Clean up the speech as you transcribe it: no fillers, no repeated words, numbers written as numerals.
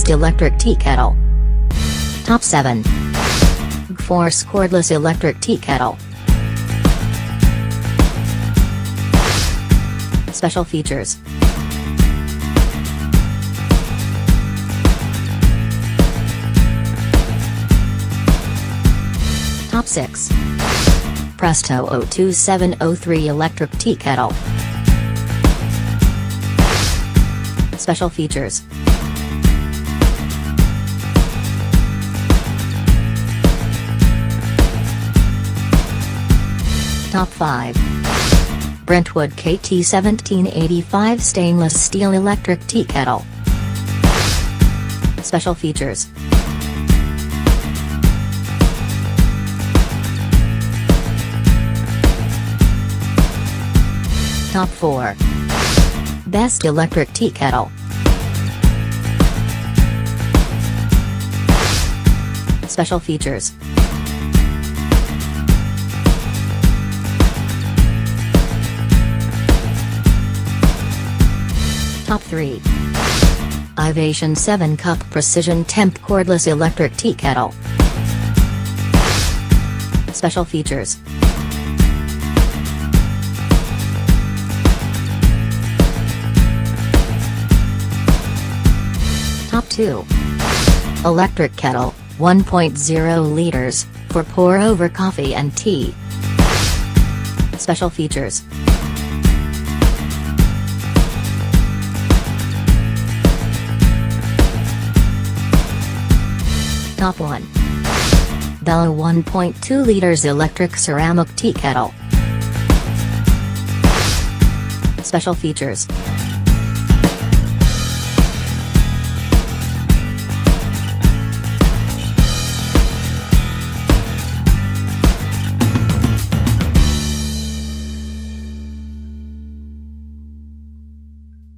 Best Electric Tea Kettle. Top 7. GForce Cordless Electric Tea Kettle. Special features. Top 6. Presto 02703 Electric Tea Kettle. Special features. Top 5. Brentwood KT 1785 Stainless Steel Electric Tea Kettle. Special features. Top 4. Best Electric Tea Kettle. Special features. Top 3. Ivation 7-cup Precision-Temp Cordless Electric Tea Kettle. Special features. Top 2. Electric Kettle, 1.0 liters, for pour-over coffee and tea. Special features. Top 1. Bella 1.2 liters Electric Ceramic Tea Kettle. Special features.